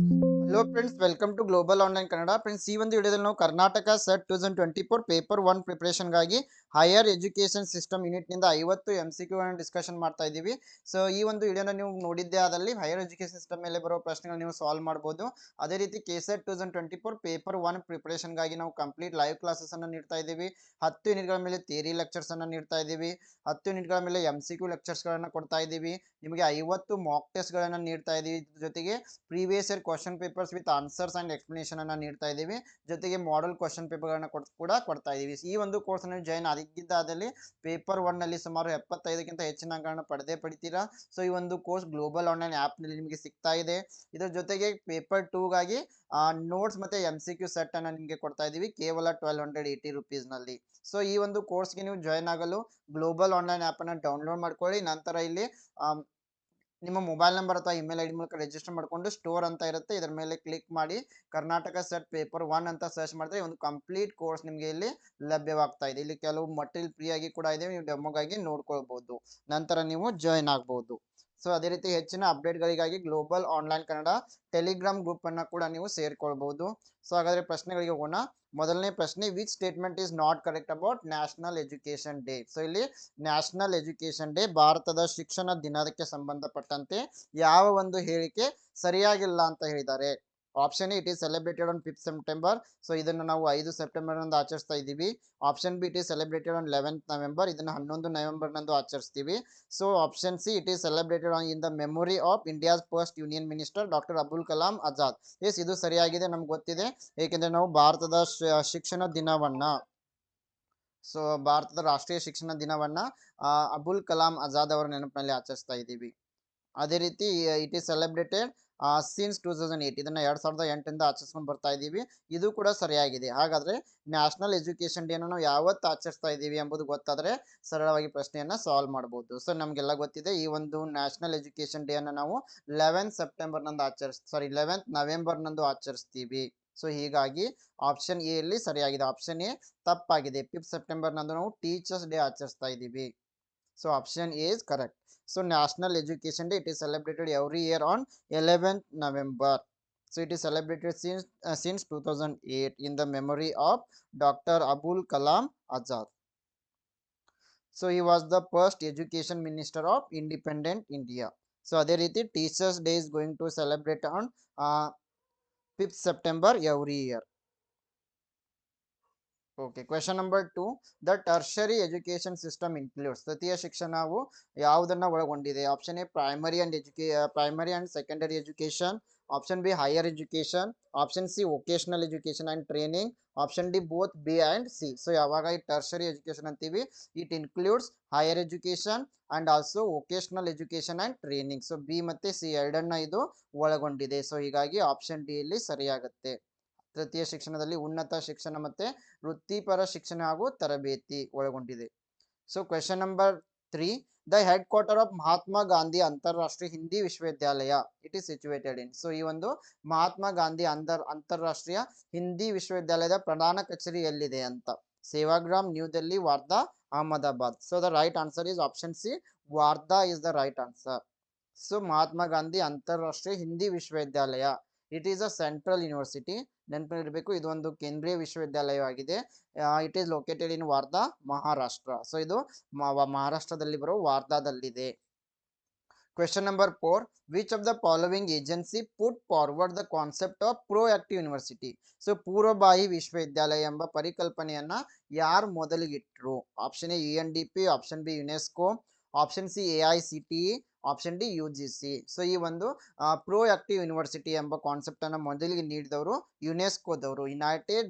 Hello friends, welcome to global online Kannada. Friends, ಈ ಒಂದು ವಿಡಿಯೋದಲ್ಲಿ ನಾವು ಕರ್ನಾಟಕ ಸೆಟ್ 2024 ಪೇಪರ್ 1 ಪ್ರಿಪರೇಷನ್ಗಾಗಿ ಹೈಯರ್ ಎಜುಕೇಷನ್ ಸಿಸ್ಟಮ್ ಯೂನಿಟ್ನಿಂದ 50 MCQ ಅನ್ನು ಡಿಸ್ಕಷನ್ ಮಾಡ್ತಾ ಇದ್ದೀವಿ. ಸೊ ಈ ಒಂದು ವಿಡಿಯೋನ ನೀವು ನೋಡಿದ್ದೇ ಆದಲ್ಲಿ ಹೈಯರ್ ಎಜುಕೇಷನ್ ಸಿಸ್ಟಮ್ ಮೇಲೆ ಬರೋ ಪ್ರಶ್ನೆಗಳು ನೀವು ಸಾಲ್ವ್ ಮಾಡ್ಬೋದು. ಅದೇ ರೀತಿ ಕೆಸೆಟ್ 2024 ಪೇಪರ್ 1 ಪ್ರಿಪರೇಷನ್ಗಾಗಿ ನಾವು ಕಂಪ್ಲೀಟ್ ಲೈವ್ ಕ್ಲಾಸಸ್ ಅನ್ನು ನೀಡ್ತಾ ಇದ್ದೀವಿ. 10 ಯೂನಿಟ್ಗಳ ಮೇಲೆ ಥಿಯರಿ ಲೆಕ್ಚರ್ಸ್ ಅನ್ನು ನೀಡ್ತಾ ಇದ್ದೀವಿ. 10 ಯೂನಿಟ್ಗಳ ಮೇಲೆ MCQ ಲೆಕ್ಚರ್ಸ್ಗಳನ್ನು ಕೊಡ್ತಾ ಇದ್ದೀವಿ. ನಿಮಗೆ 50 ಮಾಕ್ ಟೆಸ್ಟ್ಗಳನ್ನು ನೀಡ್ತಾ ಇದ್ದೀವಿ. ಜೊತೆಗೆ previous year question papers with answers and explanation ಅನ್ನು ನೀಡ್ತಾ ಇದ್ದೀವಿ. ಜೊತೆಗೆ ಮಾಡೆಲ್ ಕ್ವಶನ್ ಪೇಪರ್ಗಳನ್ನ ಕೂಡ ಕೊಡ್ತಾ ಇದ್ದೀವಿ. ಈ ಒಂದು ಕೋರ್ಸ್ ಅನ್ನು ಜಾಯಿನ್ ಆಗಿದ್ದಾದಲ್ಲಿ ಪೇಪರ್ 1 ನಲ್ಲಿ ಸುಮಾರು 75ಕ್ಕಿಂತ ಹೆಚ್ಚಿನ ಅಂಕಗಳನ್ನು ಪಡಿತೀರಾ. ಸೊ ಈ ಒಂದು ಕೋರ್ಸ್ ಗ್ಲೋಬಲ್ ಆನ್ಲೈನ್ ಆಪ್ ನಲ್ಲಿ ನಿಮಗೆ ಸಿಗ್ತಾ ಇದೆ. ಇದರ ಜೊತೆಗೆ ಪೇಪರ್ 2 ಗಾಗಿ ನೋಟ್ಸ್ ಮತ್ತೆ MCQ ಸೆಟ್ ಅನ್ನ ನಿಮಗೆ ಕೊಡ್ತಾ ಇದ್ದೀವಿ ಕೇವಲ 1280 rupees ನಲ್ಲಿ. ಸೊ ಈ ಒಂದು ಕೋರ್ಸ್ಗೆ ನೀವು ಜಾಯಿನ್ ಆಗಲು ಗ್ಲೋಬಲ್ ಆನ್ಲೈನ್ ಆಪ್ ಅನ್ನ ಡೌನ್ಲೋಡ್ ಮಾಡ್ಕೊಳ್ಳಿ. ನಂತರ ಇಲ್ಲಿ ನಿಮ್ಮ ಮೊಬೈಲ್ ನಂಬರ್ ಅಥವಾ ಇಮೇಲ್ ಐಡಿ ಮೂಲಕ ರಿಜಿಸ್ಟರ್ ಮಾಡಿಕೊಂಡು ಸ್ಟೋರ್ ಅಂತ ಇರುತ್ತೆ, ಇದರ ಮೇಲೆ ಕ್ಲಿಕ್ ಮಾಡಿ ಕರ್ನಾಟಕ ಸೆಟ್ ಪೇಪರ್ 1 ಅಂತ ಸರ್ಚ್ ಮಾಡಿದ್ರೆ ಒಂದು ಕಂಪ್ಲೀಟ್ ಕೋರ್ಸ್ ನಿಮಗೆ ಇಲ್ಲಿ ಲಭ್ಯವಾಗ್ತಾ ಇದೆ. ಇಲ್ಲಿ ಕೆಲವು ಮಟೀರಿಯಲ್ ಫ್ರೀ ಆಗಿ ಕೂಡ ಇದೆ, ನೀವು ಡೆಮೋಗಾಗಿ ನೋಡ್ಕೊಳ್ಬಹುದು. ನಂತರ ನೀವು ಜಾಯಿನ್ ಆಗ್ಬಹುದು. ಸೊ ಅದೇ ರೀತಿ ಹೆಚ್ಚಿನ ಅಪ್ಡೇಟ್ಗಳಿಗಾಗಿ global online Kannada Telegram group ಅನ್ನ ಕೂಡ ನೀವು ಸೇರ್ಕೊಳ್ಬಹುದು. ಸೊ ಹಾಗಾದ್ರೆ ಪ್ರಶ್ನೆಗಳಿಗೆ ಹೋಗೋಣ. ಮೊದಲನೇ ಪ್ರಶ್ನೆ, which statement is not correct about national education day? So ಇಲ್ಲಿ ನ್ಯಾಷನಲ್ ಎಜುಕೇಶನ್ ಡೇ, ಭಾರತದ ಶಿಕ್ಷಣ ದಿನಕ್ಕೆ ಸಂಬಂಧಪಟ್ಟಂತೆ ಯಾವ ಒಂದು ಹೇಳಿಕೆ ಸರಿಯಾಗಿಲ್ಲ ಅಂತ ಹೇಳಿದ್ದಾರೆ? Option A, it is celebrated on 5th September. So ಇದನ್ನು ನಾವು 5 ಸೆಪ್ಟೆಂಬರ್ ನಂದು ಆಚರಿಸ್ತಾ ಇದ್ದೀವಿ. Option B, it is celebrated on 11th November. ಇದನ್ನು 11 ನವೆಂಬರ್ ನಂದು ಆಚರಿಸ್ತೀವಿ. So option C, it is celebrated on in the memory of India's first union minister doctor Abul Kalam Azad. Yes, ಇದು ಸರಿಯಾಗಿದೆ, ನಮ್ಗೆ ಗೊತ್ತಿದೆ. ಏಕೆಂದ್ರೆ ನಾವು ಭಾರತದ ಶಿಕ್ಷಣ ದಿನವನ್ನ, ಸೊ ಭಾರತದ ರಾಷ್ಟ್ರೀಯ ಶಿಕ್ಷಣ ದಿನವನ್ನ ಅಬುಲ್ ಕಲಾಂ ಆಜಾದ್ ಅವರ ನೆನಪಿನಲ್ಲಿ ಆಚರಿಸ್ತಾ ಇದ್ದೀವಿ. ಅದೇ ರೀತಿ ಇಟ್ ಈಸ್ ಸೆಲೆಬ್ರೇಟೆಡ್ ಸಿನ್ಸ್ 2008, ಇದನ್ನ 2008 ಆಚರಿಸ್ಕೊಂಡು ಬರ್ತಾ ಇದ್ದೀವಿ. ಇದು ಕೂಡ ಸರಿಯಾಗಿದೆ. ಹಾಗಾದ್ರೆ ನ್ಯಾಷನಲ್ ಎಜುಕೇಶನ್ ಡೇ ನಾವು ಯಾವತ್ತು ಆಚರಿಸ್ತಾ ಇದ್ದೀವಿ ಎಂಬುದು ಗೊತ್ತಾದ್ರೆ ಸರಳವಾಗಿ ಪ್ರಶ್ನೆಯನ್ನ ಸಾಲ್ವ್ ಮಾಡಬಹುದು. ಸೊ ನಮ್ಗೆಲ್ಲ ಗೊತ್ತಿದೆ, ಈ ಒಂದು ನ್ಯಾಷನಲ್ ಎಜುಕೇಶನ್ ಡೇ ಅನ್ನ ನಾವು 11th ನವೆಂಬರ್ ನಂದು ಆಚರಿಸ್ತೀವಿ. ಸೊ ಹೀಗಾಗಿ ಆಪ್ಷನ್ ಎ ಅಲ್ಲಿ ಸರಿಯಾಗಿದೆ. ಆಪ್ಷನ್ ಎ ತಪ್ಪಾಗಿದೆ. 5th ಸೆಪ್ಟೆಂಬರ್ ನಂದು ನಾವು ಟೀಚರ್ಸ್ ಡೇ ಆಚರಿಸ್ತಾ ಇದ್ದೀವಿ. So option A is correct. So National Education Day, it is celebrated every year on 11th November. So it is celebrated since 2008 in the memory of Dr. Abul Kalam Azad. So he was the first education minister of independent India. So ಅದೇ ರೀತಿ Teachers Day is going to celebrate on 5th September every year. Okay, question number 2, the tertiary education system includes, ತೃತೀಯ ಶಿಕ್ಷಣವು ಯಾವುದನ್ನ ಒಳಗೊಂಡಿದೆ? Option A, primary and secondary education. Option B, higher education. Option C, vocational education and training. Option D, both B and C. So ಯಾವಾಗ ಈ tertiary education ಅಂತೀವಿ, it includes higher education and also vocational education and training. So B ಮತ್ತೆ C ಎರಡನ್ನ ಇದು ಒಳಗೊಂಡಿದೆ. So ಹೀಗಾಗಿ option D ಇಲ್ಲಿ ಸರಿಯಾಗುತ್ತೆ. ತೃತೀಯ ಶಿಕ್ಷಣದಲ್ಲಿ ಉನ್ನತ ಶಿಕ್ಷಣ ಮತ್ತೆ ವೃತ್ತಿಪರ ಶಿಕ್ಷಣ ಹಾಗೂ ತರಬೇತಿ ಒಳಗೊಂಡಿದೆ. So question number 3, the head quarter of Mahatma Gandhi ಅಂತಾರಾಷ್ಟ್ರೀಯ ಹಿಂದಿ ವಿಶ್ವವಿದ್ಯಾಲಯ, it is situated in. So ಈ ಒಂದು ಮಹಾತ್ಮ ಗಾಂಧಿ ಅಂತಾರಾಷ್ಟ್ರೀಯ ಹಿಂದಿ ವಿಶ್ವವಿದ್ಯಾಲಯದ ಪ್ರಧಾನ ಕಚೇರಿ ಎಲ್ಲಿದೆ ಅಂತ? Sevagram, New Delhi, Wardha, Ahmedabad. So the right answer is option C, Wardha is the right answer. So Mahatma Gandhi ಅಂತಾರಾಷ್ಟ್ರೀಯ ಹಿಂದಿ ವಿಶ್ವವಿದ್ಯಾಲಯ, it is a central university. ನೆನಪಿರಬೇಕು, ಇದು ಒಂದು ಕೇಂದ್ರೀಯ ವಿಶ್ವವಿದ್ಯಾಲಯವಾಗಿದೆ. It is located in Wardha, Maharashtra. So ಇದು ಮಹಾರಾಷ್ಟ್ರದಲ್ಲಿ ಬರೋ ವಾರ್ಧಾದಲ್ಲಿದೆ. Question number 4, which of the following agency put forward the concept of proactive university? So ಪೂರ್ವಭಾವಿ ವಿಶ್ವವಿದ್ಯಾಲಯ ಎಂಬ ಪರಿಕಲ್ಪನೆಯನ್ನ ಯಾರು ಮೊದಲಿಗಿಟ್ರು? Option A, UNDP. Option B, UNESCO. Option C, AICTE. Option D, UGC. So ಈ ಒಂದು ಪ್ರೋಆಕ್ಟಿವ್ ಯೂನಿವರ್ಸಿಟಿ ಎಂಬ ಕಾನ್ಸೆಪ್ಟ್ ಅನ್ನ ಮೊದಲಿಗೆ ನೀಡಿದವರು ಯುನೆಸ್ಕೋದವರು, United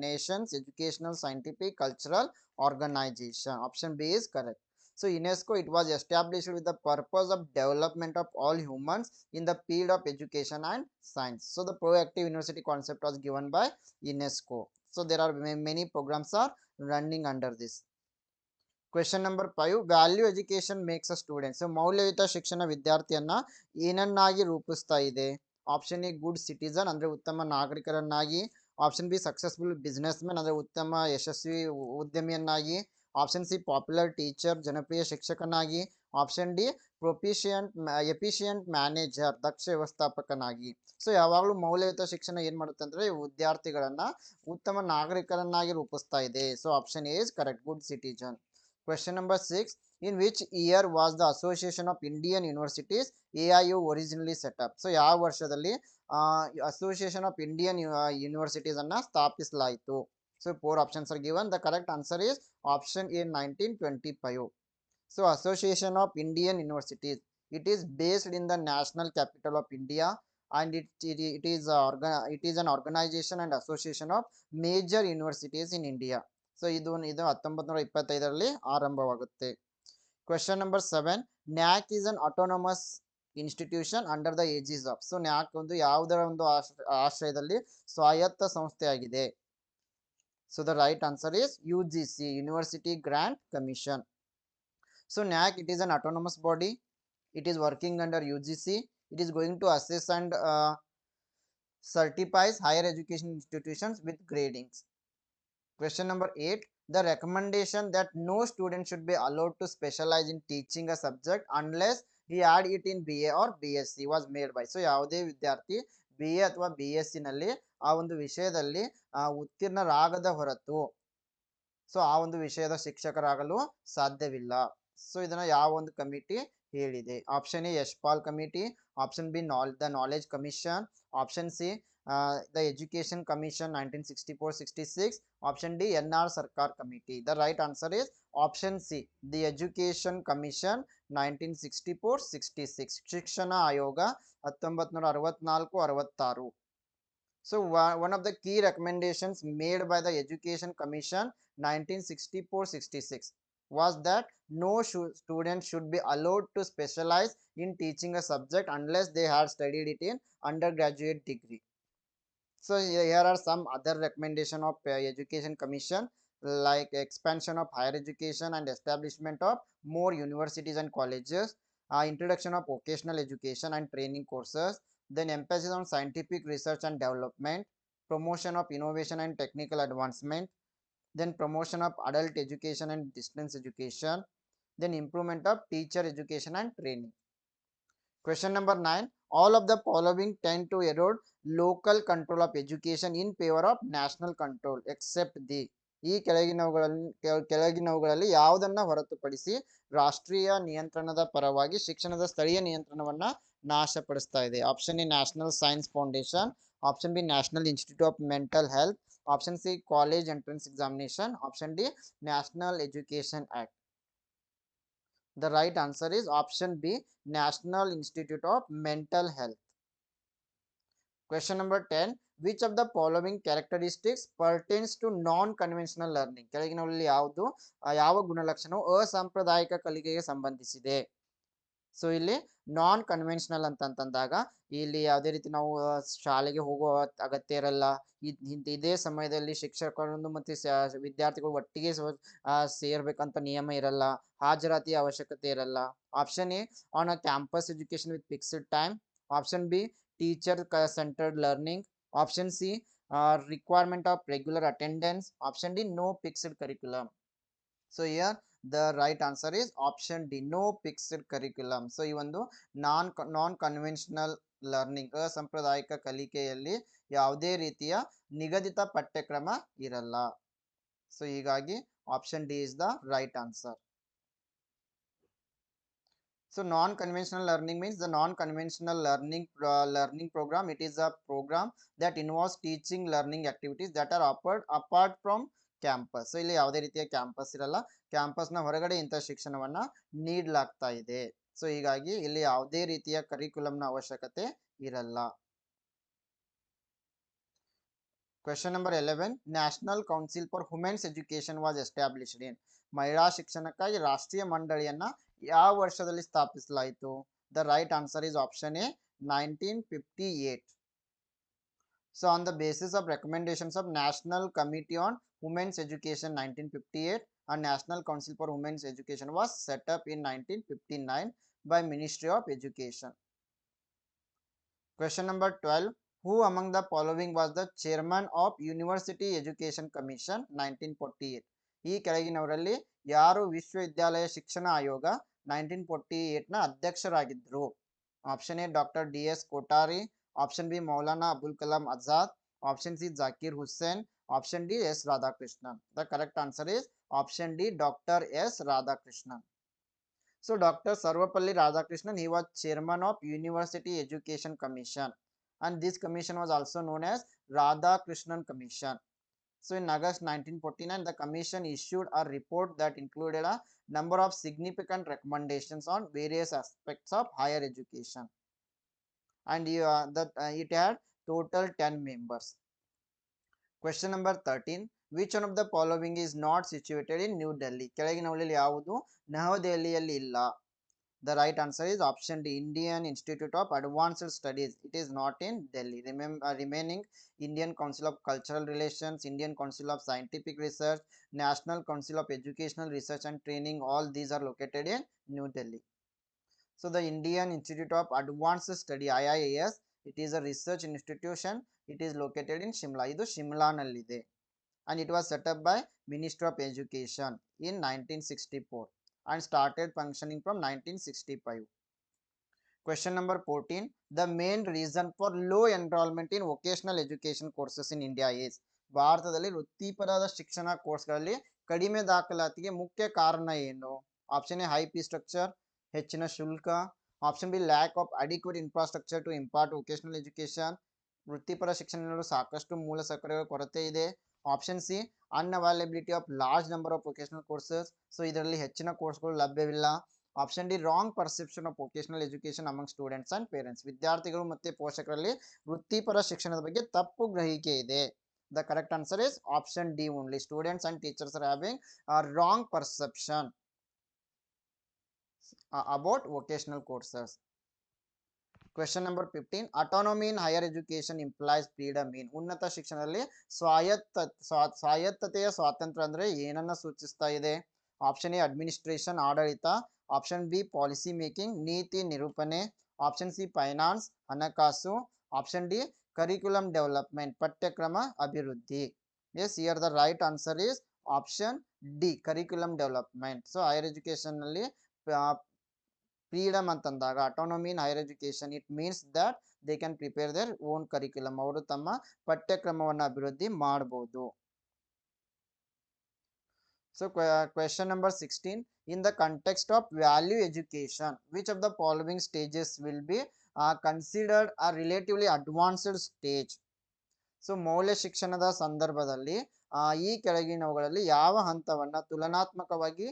Nations Educational Scientific Cultural Organization. Option B is correct. So UNESCO, it was established with the purpose of development of all humans in the field of education and science. So the proactive university concept was given by UNESCO. So there are many programs are running under this. Question number 5, value education makes a student. So ಮೌಲ್ಯಯುತ ಶಿಕ್ಷಣ ವಿದ್ಯಾರ್ಥಿಯನ್ನ ಏನನ್ನಾಗಿ ರೂಪಿಸ್ತಾ ಇದೆ? Option A, good citizen ಅಂದ್ರೆ ಉತ್ತಮ ನಾಗರಿಕರನ್ನಾಗಿ. Option B, successful business man ಅಂದ್ರೆ ಉತ್ತಮ ಯಶಸ್ವಿ ಉದ್ಯಮಿಯನ್ನಾಗಿ. ಆಪ್ಷನ್ ಸಿ, ಪಾಪ್ಯುಲರ್ ಟೀಚರ್ ಜನಪ್ರಿಯ ಶಿಕ್ಷಕನಾಗಿ. ಆಪ್ಷನ್ ಡಿ ಎಫಿಷಿಯಂಟ್ ಮ್ಯಾನೇಜರ್, ದಕ್ಷ ವ್ಯವಸ್ಥಾಪಕನಾಗಿ. ಸೊ ಯಾವಾಗಲೂ ಮೌಲ್ಯಯುತ ಶಿಕ್ಷಣ ಏನ್ ಮಾಡುತ್ತೆ ಅಂದ್ರೆ ವಿದ್ಯಾರ್ಥಿಗಳನ್ನ ಉತ್ತಮ ನಾಗರಿಕರನ್ನಾಗಿ ರೂಪಿಸ್ತಾ ಇದೆ. So option A is correct, good citizen. Question number 6. In which year was the Association of Indian Universities AIU originally set up? So ಯಾವ ವರ್ಷದಲ್ಲಿ ಅಸೋಸಿಯೇಷನ್ ಆಫ್ ಇಂಡಿಯನ್ ಯೂನಿವರ್ಸಿಟೀಸ್ ಅನ್ನ ಸ್ಥಾಪಿಸಲಾಯಿತು? So four options are given. The correct answer is option A, 1925. So Association of Indian Universities, it is based in the national capital of India, and it is an organization and association of major universities in India. So ಇದು 1925ರಲ್ಲಿ ಆರಂಭವಾಗುತ್ತೆ. Question number 7. NAAC is an autonomous institution under the aegis of. So NAAC ಒಂದು ಯಾವುದರ ಒಂದು ಆಶ್ರಯದಲ್ಲಿ ಸ್ವಾಯತ್ತ ಸಂಸ್ಥೆಯಾಗಿದೆ? So the right answer is UGC, university grant commission. So NAAC, it is an autonomous body. It is working under UGC. It is going to assess and certifies higher education institutions with gradings. Question number 8. The recommendation that no student should be allowed to specialize in teaching a subject unless he had it in BA or BSc was made by. So ಯಾವುದೇ ವಿದ್ಯಾರ್ಥಿ BA ಅಥವಾ BSc ನಲ್ಲಿ ಆ ಒಂದು ವಿಷಯದಲ್ಲಿ ಉತ್ತೀರ್ಣರಾಗದ ಹೊರತು so ಆ ಒಂದು ವಿಷಯದ ಶಿಕ್ಷಕರಾಗಲು ಸಾಧ್ಯವಿಲ್ಲ. ಸೊ ಇದನ್ನ ಯಾವ ಒಂದು ಕಮಿಟಿ ಹೇಳಿದೆ? Option A Yashpal committee, option B the knowledge commission, option C the education commission 1964-66, option D NR Sarkar committee. The right answer is option C, the education commission 1964-66, ಶಿಕ್ಷಣ ಆಯೋಗ 1964-66. So one of the key recommendations made by the education commission 1964-66 was that no student should be allowed to specialize in teaching a subject unless they had studied it in undergraduate degree. So here are some other recommendation of education commission, like expansion of higher education and establishment of more universities and colleges, introduction of vocational education and training courses, then emphasis on scientific research and development, promotion of innovation and technical advancement, then promotion of adult education and distance education, then improvement of teacher education and training. Question number 9. All of the following tend to erode local control of education in favor of national control except the. ಈ ಕೆಳಗಿನವುಗಳಲ್ಲಿ ಯಾವುದನ್ನ ಹೊರತುಪಡಿಸಿ ರಾಷ್ಟ್ರೀಯ ನಿಯಂತ್ರಣದ ಪರವಾಗಿ ಶಿಕ್ಷಣದ ಸ್ಥಳೀಯ ನಿಯಂತ್ರಣವನ್ನ ನಾಶಪಡಿಸ್ತಾ ಇದೆ? Option A national science foundation, option B national institute of mental health, option C college entrance examination, option D national education act. The right answer is option B, National Institute of Mental Health. Question number 10. Which of the following characteristics pertains to non-conventional learning? ಕೆಳಗಿನವುಗಳಲ್ಲಿ ಯಾವುದು ಯಾವ ಗುಣಲಕ್ಷಣವು ಅಸಾಂಪ್ರದಾಯಿಕ ಕಲಿಕೆಗೆ ಸಂಬಂಧಿಸಿದೆ? So ಇಲ್ಲಿ non conventional ಅಂತಂದಾಗ ಇಲ್ಲಿ ಯಾವುದೇ ರೀತಿ ನಾವು ಶಾಲೆಗೆ ಹೋಗುವ ಅಗತ್ಯ ಇರಲ್ಲ. ಇದೇ ಸಮಯದಲ್ಲಿ ಶಿಕ್ಷಕರನ್ನು ಮತ್ತೆ ವಿದ್ಯಾರ್ಥಿಗಳು ಒಟ್ಟಿಗೆ ಸೇರ್ಬೇಕಂತ ನಿಯಮ ಇರಲ್ಲ. ಹಾಜರಾತಿಯ ಅವಶ್ಯಕತೆ ಇರಲ್ಲ. Option A on a campus education with fixed time, option B teacher centred learning, option C requirement of regular attendance, option D no fixed curriculum. So here the right answer is option D, no fixed curriculum. So ಈ ಒಂದು non conventional learning ಅಸಾಂಪ್ರದಾಯಿಕ ಕಲಿಕೆಯಲ್ಲಿ ಯಾವುದೇ ರೀತಿಯ ನಿಗದಿತ ಪಠ್ಯಕ್ರಮ ಇರಲ್ಲ. So ಹೀಗಾಗಿ option D is the right answer. So non-conventional learning means the non-conventional learning program. It is a program that involves teaching learning activities that are offered apart from campus. So ಇಲ್ಲಿ ಯಾವುದೇ ರೀತಿಯ campus ಇರಲ್ಲ, ಕ್ಯಾಂಪಸ್ನ ಹೊರಗಡೆ ಇಂಥ ಶಿಕ್ಷಣವನ್ನ ನೀಡಲಾಗ್ತಾ ಇದೆ. So ಹೀಗಾಗಿ ಇಲ್ಲಿ ಯಾವುದೇ ರೀತಿಯ ಕರಿಕ್ಯುಲಮ್ನ ಅವಶ್ಯಕತೆ ಇರಲ್ಲ. Question number 11. National Council for Women's Education was established in. ಮಹಿಳಾ ಶಿಕ್ಷಣಕ್ಕಾಗಿ ರಾಷ್ಟ್ರೀಯ ಮಂಡಳಿಯನ್ನ ಯಾವ ವರ್ಷದಲ್ಲಿ ಸ್ಥಾಪಿಸಲಾಯಿತು? The right answer is option A, 1958. So on the basis of recommendations of National Committee on Women's Education 1958, a National Council for Women's Education was set up in 1959 by Ministry of Education. Question number 12. Who among the following was the chairman of University Education Commission 1948? ಈ ಕೆಳಗಿನವರಲ್ಲಿ ಯಾರು ವಿಶ್ವವಿದ್ಯಾಲಯ ಶಿಕ್ಷಣ ಆಯೋಗ 1948ನ ಅಧ್ಯಕ್ಷರಾಗಿದ್ದರು. Option A doctor DS Kothari, option B Maulana Abul Kalam Azad, option C Zakir Hussain, option D S Radhakrishnan. The correct answer is option D doctor S Radhakrishnan. So Dr. Sarvapalli Radhakrishnan, he was chairman of University Education Commission, and this commission was also known as Radhakrishnan Commission. So in August 1949, the commission issued a report that included a number of significant recommendations on various aspects of higher education, and it had total 10 members. Question number 13. Which one of the following is not situated in New Delhi? ಕೆಳಗಿನವುಗಳಲ್ಲಿ ಯಾವುದು ನವದೆಹಲಿಯಲ್ಲಿ ಇಲ್ಲ? The right answer is option D, Indian Institute of Advanced Studies. It is not in Delhi. Remaining Indian Council of Cultural Relations, Indian Council of Scientific Research, National Council of Educational Research and Training, all these are located in New Delhi. So the Indian Institute of Advanced Study, IIAS, it is a research institution. It is located in Shimla. Idu Shimla nallide, and it was set up by Ministry of Education in 1964 and started functioning from 1965. Question number 14. The main reason for low enrollment in vocational education courses in India is? ಭಾರತದಲ್ಲಿ ವೃತ್ತಿಪರದ ಶಿಕ್ಷಣ ಕೋರ್ಸ್ಗಳಲ್ಲಿ ಕಡಿಮೆ ದಾಖಲಾತಿಗೆ ಮುಖ್ಯ ಕಾರಣ ಏನು? Option A high fee structure, ಹೆಚ್ಚಿನ ಶುಲ್ಕ, option B lack of adequate infrastructure to impart vocational education, ವೃತ್ತಿಪರ ಶಿಕ್ಷಣ ನೀಡಲು ಸಾಕಷ್ಟು ಮೂಲ ಸೌಕರ್ಯಗಳ ಕೊರತೆ ಇದೆ, option C unavailability of large number of vocational courses, so ಇದರಲ್ಲಿ ಹೆಚ್ಚಿನ ಕೋರ್ಸ್ಗಳು ಲಭ್ಯವಿಲ್ಲ, option D wrong perception of vocational education among students and parents, ವಿದ್ಯಾರ್ಥಿಗಳು ಮತ್ತು ಪೋಷಕರಲ್ಲಿ ವೃತ್ತಿಪರ ಶಿಕ್ಷಣದ ಬಗ್ಗೆ ತಪ್ಪು ಗ್ರಹಿಕೆ ಇದೆ. The correct answer is option D only. Students and teachers are having a wrong perception about vocational courses. Question number 15. Autonomy in higher education implies freedom in? ಉನ್ನತ ಶಿಕ್ಷಣದಲ್ಲಿ ಸ್ವಾಯತ್ತತೆಯ ಸ್ವಾತಂತ್ರ್ಯ ಅಂದ್ರೆ ಏನನ್ನ ಸೂಚಿಸ್ತಾ ಇದೆ? ಆಪ್ಷನ್ ಎ ಅಡ್ಮಿನಿಸ್ಟ್ರೇಷನ್ ಆಡಳಿತ, ಆಪ್ಷನ್ ಬಿ ಪಾಲಿಸಿ ಮೇಕಿಂಗ್ ನೀತಿ ನಿರೂಪಣೆ, option C finance ಹಣಕಾಸು, ಆಪ್ಷನ್ ಡಿ curriculum development ಪಠ್ಯಕ್ರಮ ಅಭಿವೃದ್ಧಿ. Yes, here the right answer is option D, curriculum development. So higher education ನಲ್ಲಿ ಫ್ರೀಡಮ್ ಅಂತಂದಾಗ autonomy in higher education, it means that they can prepare their own curriculum. ಅವರು ತಮ್ಮ ಪಠ್ಯಕ್ರಮವನ್ನು ಅಭಿವೃದ್ಧಿ ಮಾಡಬಹುದು. So question number 16. In the context of value education, which of the following stages will be considered a relatively advanced stage? So ಮೌಲ್ಯ ಶಿಕ್ಷಣದ ಸಂದರ್ಭದಲ್ಲಿ ಈ ಕೆಳಗಿನವುಗಳಲ್ಲಿ ಯಾವ ಹಂತವನ್ನ ತುಲನಾತ್ಮಕವಾಗಿ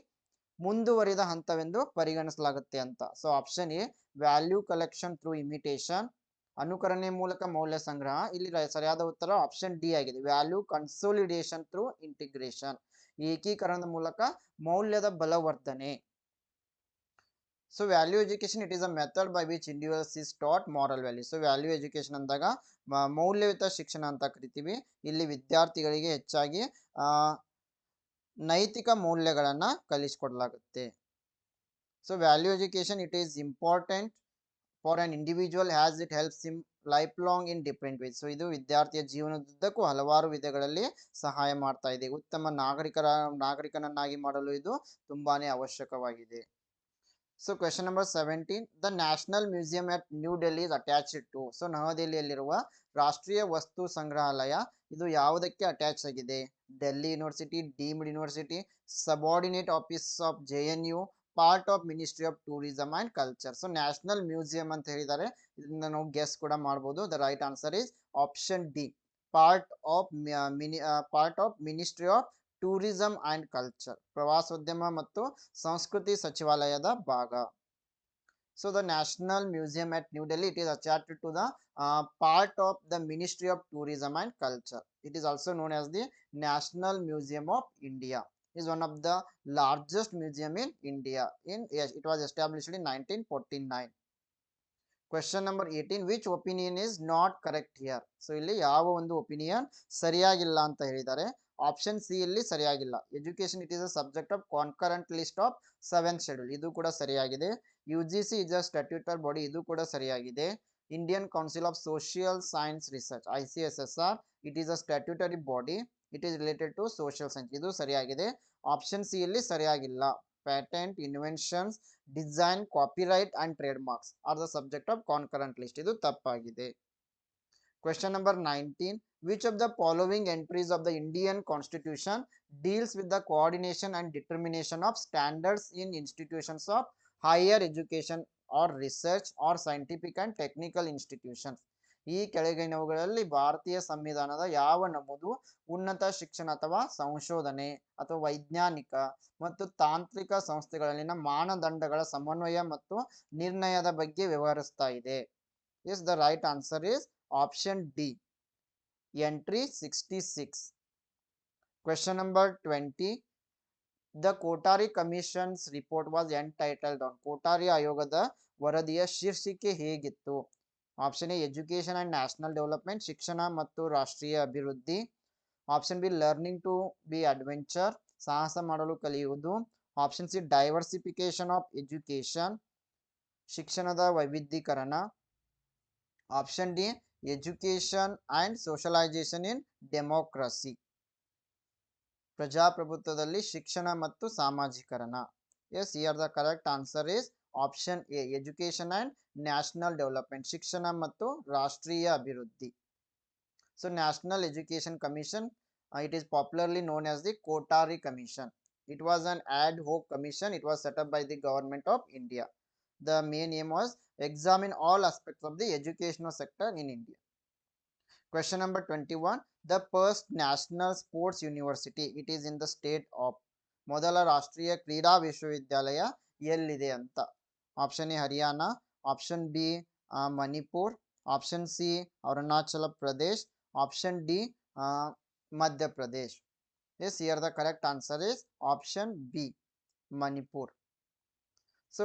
ಮುಂದುವರಿದ ಹಂತವೆಂದು ಪರಿಗಣಿಸಲಾಗುತ್ತೆ ಅಂತ. So option A value collection through imitation, ಅನುಕರಣೆ ಮೂಲಕ ಮೌಲ್ಯ ಸಂಗ್ರಹ. ಇಲ್ಲಿ ಸರಿಯಾದ ಉತ್ತರ ಆಪ್ಷನ್ ಡಿ ಆಗಿದೆ, ವ್ಯಾಲ್ಯೂ ಕನ್ಸೋಲಿಡೇಷನ್ ಥ್ರೂ ಇಂಟಿಗ್ರೇಷನ್, ಏಕೀಕರಣದ ಮೂಲಕ ಮೌಲ್ಯದ ಬಲವರ್ಧನೆ. So value education it is a method by which individuals is taught moral value. So value education ಅಂದಾಗ ಮೌಲ್ಯಯುತ ಶಿಕ್ಷಣ ಅಂತ ಕರಿತೀವಿ. ಇಲ್ಲಿ ವಿದ್ಯಾರ್ಥಿಗಳಿಗೆ ಹೆಚ್ಚಾಗಿ ನೈತಿಕ ಮೌಲ್ಯಗಳನ್ನ ಕಲಿಸಿಕೊಡಲಾಗುತ್ತೆ. So value education it is important for an individual has it helps him life long in different ways. So ಇದು ವಿದ್ಯಾರ್ಥಿಯ ಜೀವನದುದ್ದಕ್ಕೂ ಹಲವಾರು ವಿಧಗಳಲ್ಲಿ ಸಹಾಯ ಮಾಡ್ತಾ ಇದೆ. ಉತ್ತಮ ನಾಗರಿಕನನ್ನಾಗಿ ಮಾಡಲು ಇದು ತುಂಬಾನೇ ಅವಶ್ಯಕವಾಗಿದೆ. So question number 17. The National Museum at New Delhi is attached to? So ನವದೆಹಲಿಯಲ್ಲಿರುವ ರಾಷ್ಟ್ರೀಯ ವಸ್ತು ಸಂಗ್ರಹಾಲಯ ಇದು ಯಾವುದಕ್ಕೆ ಅಟ್ಯಾಚ್ ಆಗಿದೆ? Delhi University, deemed university, subordinate office of JNU, part of ministry of tourism and culture. So national museum ಅಂತ ಹೇಳಿದ್ದಾರೆ, ಇದನ್ನ ನಾವು ಗೆಸ್ ಕೂಡ ಮಾಡಬಹುದು. The right answer is option D, part of ministry of tourism and culture, ಪ್ರವಾಸೋದ್ಯಮ ಮತ್ತು ಸಂಸ್ಕೃತಿ ಸಚಿವಾಲಯದ ಭಾಗ. So the national museum at New Delhi it is attached to the part of the ministry of tourism and culture. It is also known as the national museum of India. is one of the largest museum in India. Yes, it was established in 1949. Question number 18. Which opinion is not correct here? So ಇಲ್ಲಿ ಯಾವ ಒಂದು opinion ಸರಿಯಾಗಿಲ್ಲ ಅಂತ ಹೇಳಿದ್ದಾರೆ? Option C ಇಲ್ಲಿ ಸರಿಯಾಗಿಲ್ಲ. Education it is a subject of concurrent list of 7th schedule, ಇದು ಕೂಡ ಸರಿಯಾಗಿದೆ. UGC is a statutory body, ಇದು ಕೂಡ ಸರಿಯಾಗಿದೆ. Indian council of social science research ICSSR, it is a statutory body, it is related to social science, ಇದು ಸರಿಯಾಗಿದೆ. Option C ಇಲ್ಲಿ ಸರಿಯಾಗಿಲ್ಲ. patent, inventions, design, copyright and trademarks are the subject of concurrent list. ಇದು ತಪ್ಪಾಗಿದೆ. Question number 19. Which of the following entries of the Indian Constitution deals with the coordination and determination of standards in institutions of higher education or research or scientific and technical institutions? ಈ ಕೆಳಗಿನವುಗಳಲ್ಲಿ ಭಾರತೀಯ ಸಂವಿಧಾನದ ಯಾವ ನಮೂದು ಉನ್ನತ ಶಿಕ್ಷಣ ಅಥವಾ ಸಂಶೋಧನೆ ಅಥವಾ ವೈಜ್ಞಾನಿಕ ಮತ್ತು ತಾಂತ್ರಿಕ ಸಂಸ್ಥೆಗಳಲ್ಲಿನ ಮಾನದಂಡಗಳ ಸಮನ್ವಯ ಮತ್ತು ನಿರ್ಣಯದ ಬಗ್ಗೆ ವ್ಯವಹರಿಸ್ತಾ ಇದೆ? Yes, the right answer is option D, entry 66. Question number 20. The Kotari Commission's report was entitled on. Kotari ಆಯೋಗದ ವರದಿಯ ಶೀರ್ಷಿಕೆ ಹೇಗಿತ್ತು? Option A education and national development, ಶಿಕ್ಷಣ ಮತ್ತು ರಾಷ್ಟ್ರೀಯ ಅಭಿವೃದ್ಧಿ. Option B learning to be adventure, ಸಾಹಸ ಮಾಡಲು ಕಲಿಯುವುದು. Option C diversification of education, ಶಿಕ್ಷಣದ ವೈವಿಧ್ಯೀಕರಣ. Option D education and socialisation in democracy, ಪ್ರಜಾಪ್ರಭುತ್ವದಲ್ಲಿ ಶಿಕ್ಷಣ ಮತ್ತು ಸಾಮಾಜೀಕರಣ. Yes, here the correct answer is option A education and national development, ಶಿಕ್ಷಣ ಮತ್ತು ರಾಷ್ಟ್ರೀಯ ಅಭಿವೃದ್ಧಿ. So national education commission, it is popularly known as the Kotari Commission. It was an ad hoc commission. It was set up by the government of India. The main aim was examine all aspects of the educational sector in India. Question number 21. The first national sports university, it is in the state of. ಮೊದಲ ರಾಷ್ಟ್ರೀಯ ಕ್ರೀಡಾ ವಿಶ್ವವಿದ್ಯಾಲಯ ಎಲ್ಲಿದೆ ಅಂತ? Option A Haryana, option B Manipur, option C Arunachal Pradesh, option D Madhya Pradesh. Yes, here the correct answer is option B, Manipur. So,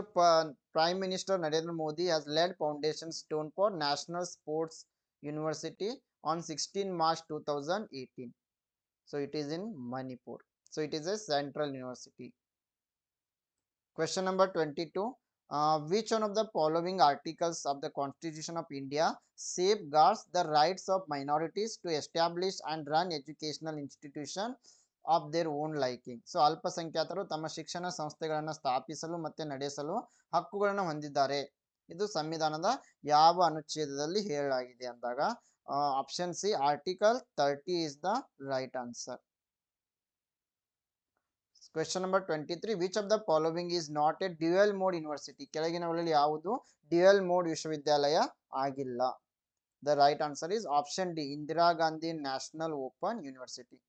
Prime Minister Narendra Modi has laid foundation stone for National Sports University on 16 March 2018. So, it is in Manipur. So, it is a central university. Question number 22. Which one of the following articles of the Constitution of India safeguards the rights of minorities to establish and run educational institutions of their own liking? So ಅಲ್ಪಸಂಖ್ಯಾತರು ತಮ್ಮ ಶಿಕ್ಷಣ ಸಂಸ್ಥೆಗಳನ್ನು ಸ್ಥಾಪಿಸಲು ಮತ್ತೆ ನಡೆಸಲು ಹಕ್ಕುಗಳನ್ನು ಹೊಂದಿದ್ದಾರೆ. ಇದು ಸಂವಿಧಾನದ ಯಾವ ಅನುಚ್ಛೇದದಲ್ಲಿ ಹೇಳಲಾಗಿದೆ ಅಂದಾಗ option C article 30 is the right answer. Question number 23. Which of the following is not a dual mode university? ಕೆಳಗಿನವುಗಳಲ್ಲಿ ಯಾವುದು ಡ್ಯುಯಲ್ ಮೋಡ್ ವಿಶ್ವವಿದ್ಯಾಲಯ ಆಗಿಲ್ಲ? The right answer is option D, Indira Gandhi National Open University.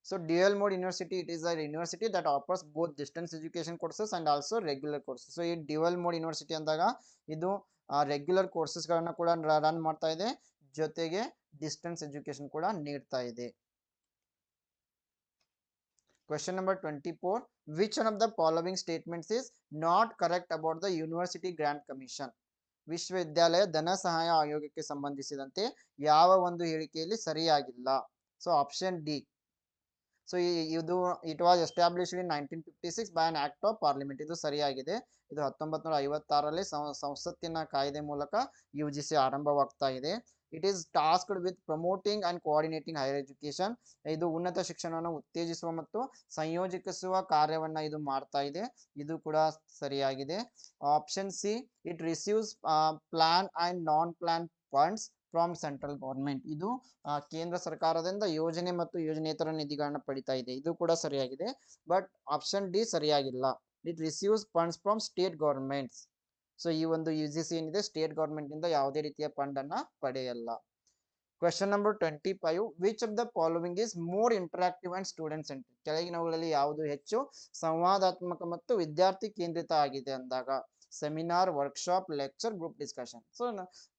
So dual mode university, it is a university that offers both distance education courses and also regular courses. So ಈ dual mode university ಅಂದಾಗ ಇದು regular courses ಗಳನ್ನ ಕೂಡ run ಮಾಡ್ತಾ ಇದೆ, ಜೊತೆಗೆ distance education ಕೂಡ ನೀಡ್ತಾ ಇದೆ. Question number 24. Which one of the following statements is not correct about the University Grant Commission? ವಿಶ್ವವಿದ್ಯಾಲಯ ಧನ ಸಹಾಯ ಆಯೋಗಕ್ಕೆ ಸಂಬಂಧಿಸಿದಂತೆ ಯಾವ ಒಂದು ಹೇಳಿಕೆಯಲ್ಲಿ ಸರಿಯಾಗಿಲ್ಲ? So option D. ಸೊ ಇದು it was established in 1956 by an act of parliament. ಇದು ಸರಿಯಾಗಿದೆ. ಇದು 1956ರಲ್ಲಿ ಸಂಸತ್ತಿನ ಕಾಯ್ದೆ ಮೂಲಕ UGC ಆರಂಭವಾಗ್ತಾ ಇದೆ. It is tasked with promoting and coordinating higher education. ಇದು ಉನ್ನತ ಶಿಕ್ಷಣವನ್ನು ಉತ್ತೇಜಿಸುವ ಮತ್ತು ಸಂಯೋಜಿಸುವ ಕಾರ್ಯವನ್ನ ಇದು ಮಾಡ್ತಾ ಇದೆ. ಇದು ಕೂಡ ಸರಿಯಾಗಿದೆ. Option C, it receives plan and non plan funds from central government. ಇದು ಕೇಂದ್ರ ಸರ್ಕಾರದಿಂದ ಯೋಜನೆ ಮತ್ತು ಯೋಜನೇತರ ನಿಧಿಗಳನ್ನ ಪಡಿತಾ ಇದೆ. ಇದು ಕೂಡ ಸರಿಯಾಗಿದೆ. ಬಟ್ ಆಪ್ಷನ್ ಡಿ ಸರಿಯಾಗಿಲ್ಲ. It receives funds from state governments. So ಈ ಒಂದು UGC ಏನಿದೆ ಸ್ಟೇಟ್ ಗವರ್ಮೆಂಟ್ ಇಂದ ಯಾವುದೇ ರೀತಿಯ ಫಂಡ್ ಅನ್ನ ಪಡೆಯಲ್ಲ. Question number 25. Which of the following is more interactive and student centric? ಕೆಳಗಿನವುಗಳಲ್ಲಿ ಯಾವುದು ಹೆಚ್ಚು ಸಂವಾದಾತ್ಮಕ ಮತ್ತು ವಿದ್ಯಾರ್ಥಿ ಕೇಂದ್ರಿತ ಆಗಿದೆ ಅಂದಾಗ seminar, workshop, lecture, group discussion. So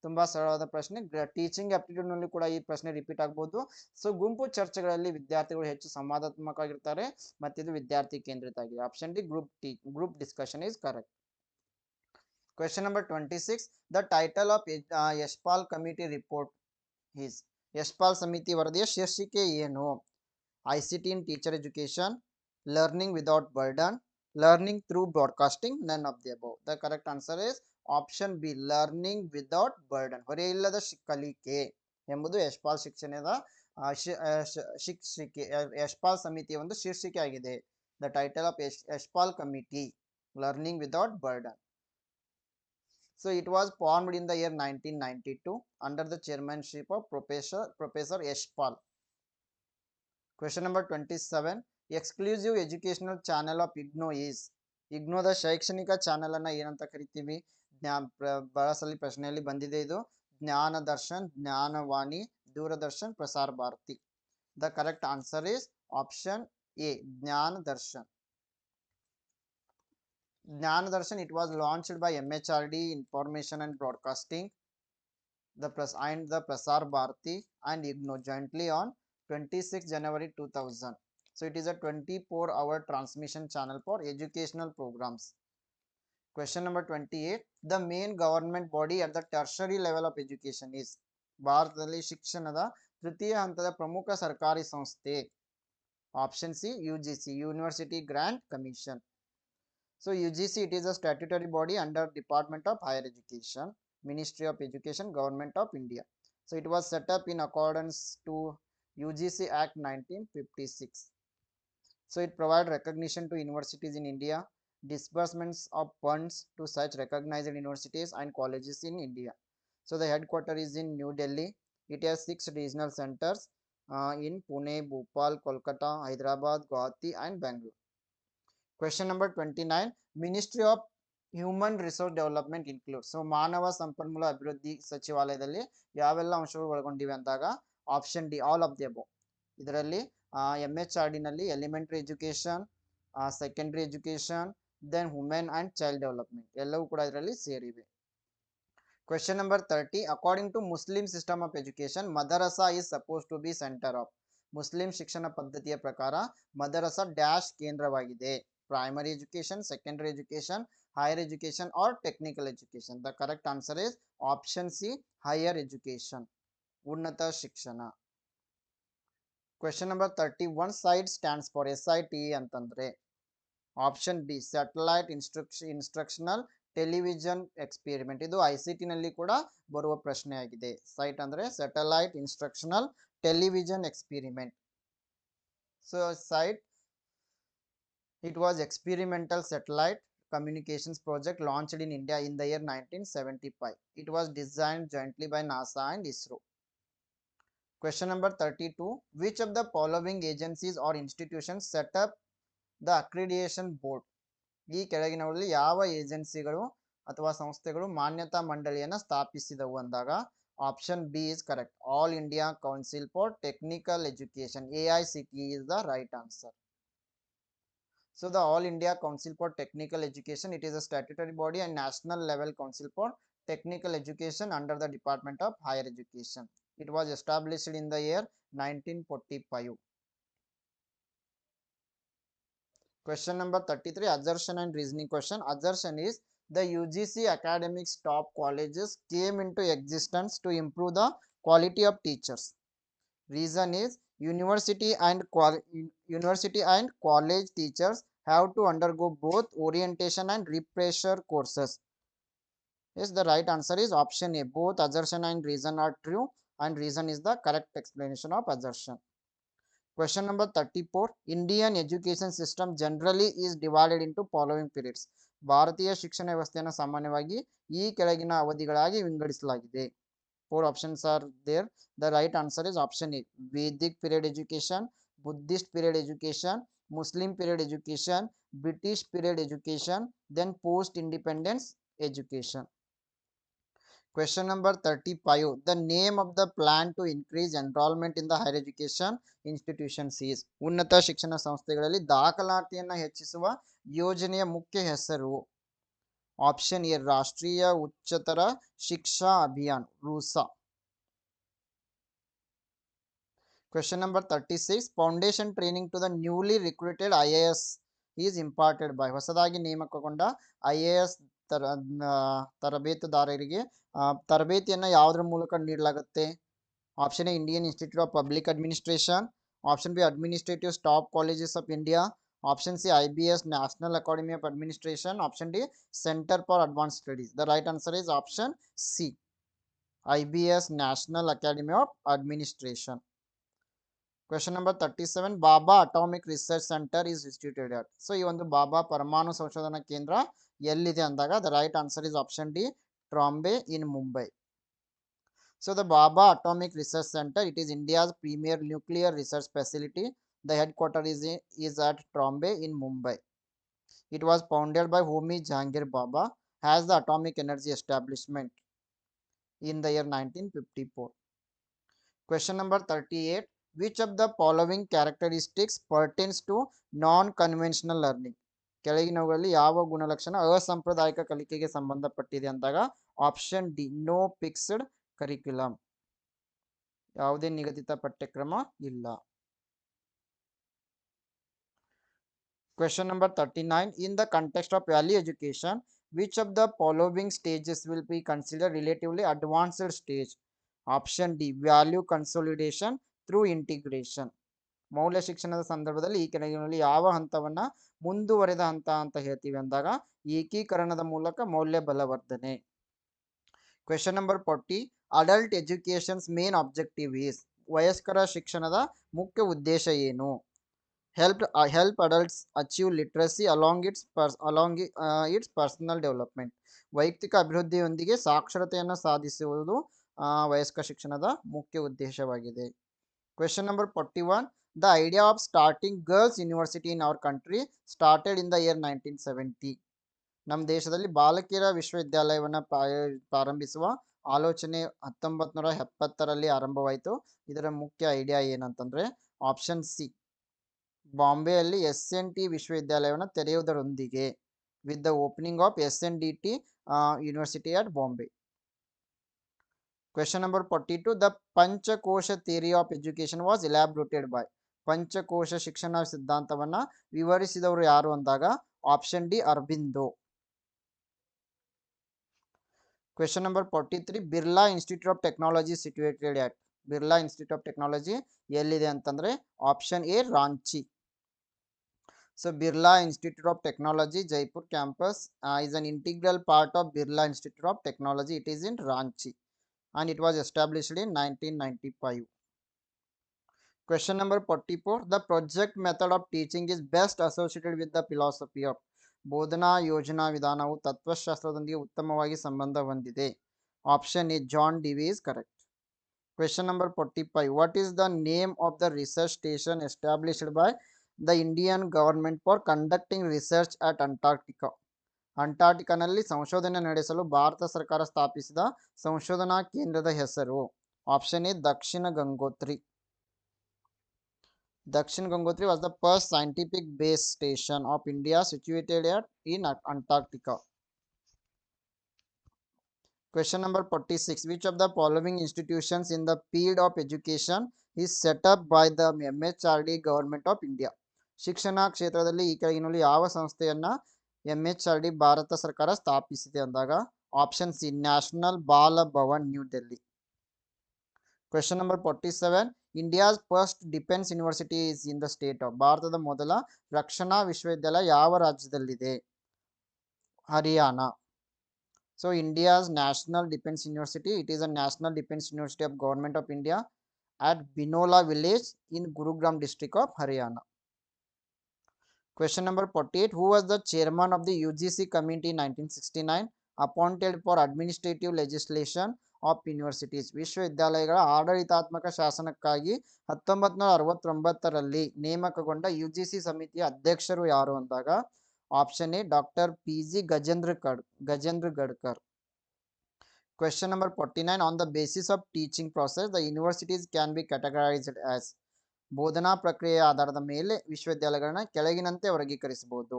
ತುಂಬಾ ಸರಳವಾದ ಪ್ರಶ್ನೆ. ಟೀಚಿಂಗ್ ಆಪ್ಟಿಟ್ಯೂಡ್ ನಲ್ಲಿ ಕೂಡ ಈ ಪ್ರಶ್ನೆ ರಿಪೀಟ್ ಆಗಬಹುದು. ಸೊ ಗುಂಪು ಚರ್ಚೆಗಳಲ್ಲಿ ವಿದ್ಯಾರ್ಥಿಗಳು ಹೆಚ್ಚು ಸಂವಾದಾತ್ಮಕವಾಗಿರ್ತಾರೆ ಮತ್ತು ಇದು ವಿದ್ಯಾರ್ಥಿ ಕೇಂದ್ರಿತ ಆಗಿದೆ. Option D group discussion is correct. Question number 26. The title of Yashpal Committee report is. Yashpal ಸಮಿತಿ ವರದಿಯ ಶೀರ್ಷಿಕೆ ಏನು? ICT in teacher education, learning without burden, learning through broadcasting, none of the above. The correct answer is option B, learning without burden. ಹೊರೆಯಿಲ್ಲದ ಕಲಿಕೆ ಎಂಬುದು ಯಶ್ಪಾಲ್ ಶಿಕ್ಷಣದ ಶೀರ್ಷಿಕೆ, ಯಶ್ಪಾಲ್ ಸಮಿತಿಯ ಒಂದು ಶೀರ್ಷಿಕೆ ಆಗಿದೆ. The title of Yashpal Committee, Learning Without Burden. So it was formed in the year 1992 under the chairmanship of Professor Yashpal. Question number 27. Exclusive educational channel of IGNO is. IGNOದ ಶೈಕ್ಷಣಿಕ channel ಅನ್ನ ಏನಂತ ಕರಿತೀವಿ? ಬಹಳ ಸಲ ಪ್ರಶ್ನೆಯಲ್ಲಿ ಬಂದಿದೆ ಇದು. ಜ್ಞಾನ Darshan, Gyan Vani, Doordarshan, Prasar Bharati. The correct answer is option A, Jnana Darshan. Jnana Darshan, it was launched by MHRD, Information and Broadcasting, the Prasar Bharati and IGNO jointly on 26 January 2000. So it is a 24-hour transmission channel for educational programs. Question number 28. The main government body at the tertiary level of education is. ಭಾರತದಲ್ಲಿ ಶಿಕ್ಷಣದ ತೃತೀಯ ಹಂತದ ಪ್ರಮುಖ ಸರ್ಕಾರಿ ಸಂಸ್ಥೆ. Option C, UGC, University Grant Commission. So UGC, it is a statutory body under Department of Higher Education, Ministry of Education, Government of India. So it was set up in accordance to UGC Act 1956. So it provides recognition to universities in India, disbursements of funds to such recognized universities and colleges in India. So the headquarters is in New Delhi. It has 6 regional centers in Pune, Bhopal, Kolkata, Hyderabad, Guwahati and Bangalore. Question number 29. Ministry of human resource development include. So ಮಾನವ ಸಂಪನ್ಮೂಲ ಅಭಿವೃದ್ಧಿ ಸಚಿವಾಲಯದಲ್ಲಿ ಯಾವೆಲ್ಲ ಅಂಶಗಳು ಒಳಗೊಂಡಿವೆ ಅಂದಾಗ option D, all of the above. ಇದರಲ್ಲಿ MHRD ನಲ್ಲಿ elementary education, secondary education, then women and child development ಎಲ್ಲವೂ ಕೂಡ ಇದರಲ್ಲಿ ಸೇರಿವೆ. Question number 30. According to Muslim system of education, Madrasa is supposed to be center of. Muslim ಶಿಕ್ಷಣ ಪದ್ಧತಿಯ ಪ್ರಕಾರ ಮದರಸ dash ಕೇಂದ್ರವಾಗಿದೆ. Primary education, secondary education, higher education or technical education. The correct answer is option C, higher education, ಉನ್ನತ ಶಿಕ್ಷಣ. Question number 31. SITE stands for SITE ಅಂತಂದ್ರೆ option B, satellite instructional television experiment. ಇದು ICT ನಲ್ಲಿ ಕೂಡ ಬರುವ ಪ್ರಶ್ನೆ ಆಗಿದೆ. ಸೈಟ್ ಅಂದ್ರೆ satellite instructional television experiment. So site, it was experimental satellite communications project launched in India in the year 1975. It was designed jointly by NASA and ISRO. Question number 32. Which of the following agencies or institutions set up the accreditation board? ಈ ಕೆಳಗಿನವರಲ್ಲಿ ಯಾವ ಏಜೆನ್ಸಿಗಳು ಅಥವಾ ಸಂಸ್ಥೆಗಳು ಮಾನ್ಯತಾ ಮಂಡಳಿಯನ್ನು ಸ್ಥಾಪಿಸಿದವು ಅಂದಾಗ option B is correct. All India Council for Technical Education, AICTE is the right answer. So the All India Council for Technical Education, it is a statutory body and national level council for technical education under the Department of Higher Education. It was established in the year 1945. Question number 33. Assertion and reasoning question. Assertion is the UGC academics top colleges came into existence to improve the quality of teachers. Reason is university and college teachers have to undergo both orientation and refresher courses. Yes, the right answer is option A. Both assertion and reason are true, and reason is the correct explanation of assertion. Question number 34. Indian education system generally is divided into following periods. ಭಾರತೀಯ ಶಿಕ್ಷಣ ವ್ಯವಸ್ಥೆಯನ್ನು ಸಾಮಾನ್ಯವಾಗಿ ಈ ಕೆಳಗಿನ ಅವಧಿಗಳಾಗಿ ವಿಂಗಡಿಸಲಾಗಿದೆ. 4 options are there. The right answer is option A. Vedic period education, Buddhist period education, Muslim period education, British period education, then post independence education. Question number 35. The name of the plan to increase enrollment in the higher education institutions is. ಉನ್ನತ ಶಿಕ್ಷಣ ಸಂಸ್ಥೆಗಳಲ್ಲಿ ದಾಖಲಾತಿಯನ್ನು ಹೆಚ್ಚಿಸುವ ಯೋಜನೆಯ ಮುಖ್ಯ ಹೆಸರು. Option A, ರಾಷ್ಟ್ರೀಯ ಉಚ್ಚತರ ಶಿಕ್ಷಾ Abhiyan, RUSA. Question number 36. Foundation training to the newly recruited IAS is imparted by. ಹೊಸದಾಗಿ ನೇಮಕಗೊಂಡ IAS ತರಬೇತುದಾರರಿಗೆ ತರಬೇತಿಯನ್ನು ಯಾವುದರ ಮೂಲಕ ನೀಡಲಾಗುತ್ತೆ? Option A, Indian institute of public administration. Option B, administrative staff colleges of India. Option C, IBS National Academy of Administration. Option D, Center for Advanced Studies. The right answer is option C, IBS National Academy of Administration. Question number 37 Bhabha atomic research centre is instituted at. So ಈ ಒಂದು ಬಾಬಾ ಪರಮಾಣು ಸಂಶೋಧನಾ ಕೇಂದ್ರ ಎಲ್ಲಿದೆ ಅಂದಾಗ the right answer is option D, Trombay in Mumbai. So the Baba Atomic Research Center, it is India's premier nuclear research facility. The headquarters is at Trombay in Mumbai. It was founded by Homi Jahangir Baba as the Atomic Energy Establishment in the year 1954. Question number 38. Which of the following characteristics pertains to non-conventional learning? ಕೆಳಗಿನವುಗಳಲ್ಲಿ ಯಾವ ಗುಣಲಕ್ಷಣ ಅಸಾಂಪ್ರದಾಯಿಕ ಕಲಿಕೆಗೆ ಸಂಬಂಧಪಟ್ಟಿದೆ ಅಂದಾಗ option D, no fixed curriculum, ಯಾವುದೇ ನಿಗದಿತ ಪಠ್ಯಕ್ರಮ ಇಲ್ಲ. Question number 39. In the context of value education, which of the following stages will be considered relatively advanced stage? Option D, value consolidation through integration. ಮೌಲ್ಯ ಶಿಕ್ಷಣದ ಸಂದರ್ಭದಲ್ಲಿ ಈ ಕೆಳಗಿನಲ್ಲಿ ಯಾವ ಹಂತವನ್ನ ಮುಂದುವರೆದ ಹಂತ ಅಂತ ಹೇಳ್ತೀವಿ ಅಂದಾಗ ಏಕೀಕರಣದ ಮೂಲಕ ಮೌಲ್ಯ ಬಲವರ್ಧನೆ. Question number 40. Adult educations main objective is. ವಯಸ್ಕರ ಶಿಕ್ಷಣದ ಮುಖ್ಯ ಉದ್ದೇಶ ಏನು? Help adults achieve literacy along it's personal development. ವೈಯಕ್ತಿಕ ಅಭಿವೃದ್ಧಿಯೊಂದಿಗೆ ಸಾಕ್ಷರತೆಯನ್ನು ಸಾಧಿಸುವುದು ವಯಸ್ಕ ಶಿಕ್ಷಣದ ಮುಖ್ಯ ಉದ್ದೇಶವಾಗಿದೆ. Question number 41. The idea of starting girls university in our country started in the year 1970. ನಮ್ಮ ದೇಶದಲ್ಲಿ ಬಾಲಕಿಯರ ವಿಶ್ವವಿದ್ಯಾಲಯವನ್ನು ಪ್ರಾರಂಭಿಸುವ ಆಲೋಚನೆ 1970ರಲ್ಲಿ ಆರಂಭವಾಯಿತು. ಇದರ ಮುಖ್ಯ ಐಡಿಯಾ ಏನಂತಂದ್ರೆ ಆಪ್ಷನ್ ಸಿ, ಬಾಂಬೆಯಲ್ಲಿ SNT ವಿಶ್ವವಿದ್ಯಾಲಯವನ್ನು ತೆರೆಯುವುದರೊಂದಿಗೆ, with the opening of SNDT university at Bombay. Question number 42. The Panchakosha theory of education was elaborated by. ಪಂಚಕೋಶ ಶಿಕ್ಷಣ ಸಿದ್ಧಾಂತವನ್ನ ವಿವರಿಸಿದವರು ಯಾರು ಅಂದಾಗ option D, Aurobindo. Question number 43. Birla institute of technology situated at. Birla institute of technology ಎಲ್ಲಿದೆ ಅಂತಂದ್ರೆ option A, Ranchi. So Birla Institute of Technology, Jaipur campus is an integral part of Birla Institute of Technology. It is in Ranchi and it was established in 1995. Question number 44. The project method of teaching is best associated with the philosophy of. ಬೋಧನಾ ಯೋಜನಾ ವಿಧಾನವು ತತ್ವಶಾಸ್ತ್ರದೊಂದಿಗೆ ಉತ್ತಮವಾಗಿ ಸಂಬಂಧ ಹೊಂದಿದೆ. Option A, John Dewey is correct. Question number 45. What is the name of the research station established by the Indian government for conducting research at Antarctica? ಅಂಟಾರ್ಟಿಕಾನಲ್ಲಿ ಸಂಶೋಧನೆ ನಡೆಸಲು ಭಾರತ ಸರ್ಕಾರ ಸ್ಥಾಪಿಸಿದ ಸಂಶೋಧನಾ ಕೇಂದ್ರದ ಹೆಸರು option A, Dakshina Gangotri. Dakshin Gangotri was the first scientific base station of India situated in Antarctica. Question number 46. Which of the following institutions in the field of education is set up by the MHRD government of India? ಶಿಕ್ಷಣ ಕ್ಷೇತ್ರದಲ್ಲಿ ಈ ಕೆಳಗಿನಲ್ಲಿ ಯಾವ ಸಂಸ್ಥೆಯನ್ನ MHRD Bharat ಸರ್ಕಾರ ಸ್ಥಾಪಿಸಿದೆ ಅಂದಾಗ option C, national Bal Bhavan, New Delhi. Question number 47. India's first defense university is in the state of. ಭಾರತದ ಮೊದಲ ರಕ್ಷಣಾ ವಿಶ್ವವಿದ್ಯಾಲಯ ಯಾವ ರಾಜ್ಯದಲ್ಲಿದೆ? Haryana. So India's national defense university, it is a national defense university of government of India at Binola village in Gurugram district of Haryana. Question number 48. Who was the chairman of the UGC committee in 1969 appointed for administrative legislation of universities? ವಿಶ್ವವಿದ್ಯಾಲಯಗಳ ಆಡಳಿತಾತ್ಮಕ ಶಾಸನಕ್ಕಾಗಿ 1969ರಲ್ಲಿ ನೇಮಕಗೊಂಡ UGC ಸಮಿತಿಯ ಅಧ್ಯಕ್ಷರು ಯಾರು ಅಂದಾಗ option A, doctor PG Gajendra Gadkar. Question number 49. On the basis of teaching process, the universities can be categorized as. ಬೋಧನಾ ಪ್ರಕ್ರಿಯೆಯ ಆಧಾರದ ಮೇಲೆ ವಿಶ್ವವಿದ್ಯಾಲಯಗಳನ್ನ ಕೆಳಗಿನಂತೆ ವರ್ಗೀಕರಿಸಬಹುದು.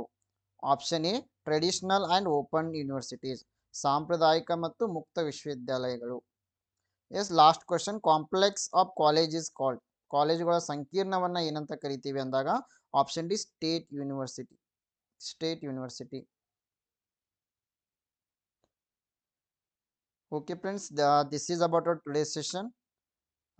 Option A, traditional and open universities, ಸಾಂಪ್ರದಾಯಿಕ ಮತ್ತು ಮುಕ್ತ ವಿಶ್ವವಿದ್ಯಾಲಯಗಳು. Yes, last question. Complex of college is called. ಕಾಲೇಜುಗಳ ಸಂಕೀರ್ಣವನ್ನ ಏನಂತ ಕರಿತೀವಿ ಅಂದಾಗ option D, state university. Okay friends, this is about our today session.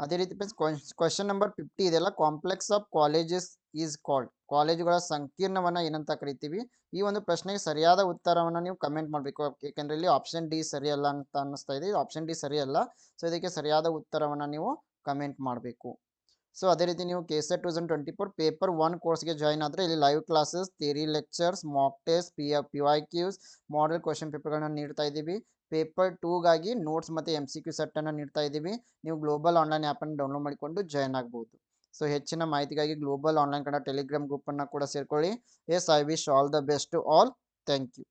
ಅದೇ ರೀತಿ ಫ್ರೆಂಡ್ಸ್ ಕ್ವಶನ್ ನಂಬರ್ 50 ಇದೆಲ್ಲ complex of colleges is called. ಕಾಲೇಜುಗಳ ಸಂಕೀರ್ಣವನ್ನ ಏನಂತ ಕರಿತೀವಿ? ಈ ಒಂದು ಪ್ರಶ್ನೆಗೆ ಸರಿಯಾದ ಉತ್ತರವನ್ನು ನೀವು ಕಮೆಂಟ್ ಮಾಡಬೇಕು. ಏಕೆಂದ್ರೆ ಇಲ್ಲಿ ಆಪ್ಷನ್ ಡಿ ಸರಿಯಲ್ಲ ಅಂತ ಅನ್ನಿಸ್ತಾ ಇದೆ. ಆಪ್ಷನ್ ಡಿ ಸರಿಯಲ್ಲ. ಸೊ ಇದಕ್ಕೆ ಸರಿಯಾದ ಉತ್ತರವನ್ನು ನೀವು ಕಮೆಂಟ್ ಮಾಡಬೇಕು. ಸೊ ಅದೇ ರೀತಿ ನೀವು KSET 2024 ಪೇಪರ್ 1 ಕೋರ್ಸ್ಗೆ ಜಾಯಿನ್ ಆದರೆ ಇಲ್ಲಿ live classes, theory lectures, mock test, PYQs, model question ಪೇಪರ್ಗಳನ್ನ ನೀಡ್ತಾ ಇದ್ದೀವಿ. ಪೇಪರ್ 2ಗಾಗಿ ನೋಟ್ಸ್ ಮತ್ತು MCQ ಸೆಟ್ಟನ್ನು ನೀಡ್ತಾ ಇದ್ದೀವಿ. ನೀವು ಗ್ಲೋಬಲ್ ಆನ್ಲೈನ್ ಆ್ಯಪನ್ನು ಡೌನ್ಲೋಡ್ ಮಾಡಿಕೊಂಡು ಜಾಯಿನ್ ಆಗ್ಬೋದು. ಸೊ ಹೆಚ್ಚಿನ ಮಾಹಿತಿಗಾಗಿ ಗ್ಲೋಬಲ್ ಆನ್ಲೈನ್ ಕನ್ನಡ ಟೆಲಿಗ್ರಾಮ್ ಗ್ರೂಪನ್ನು ಕೂಡ ಸೇರ್ಕೊಳ್ಳಿ. Yes, I wish all the best to all. Thank you.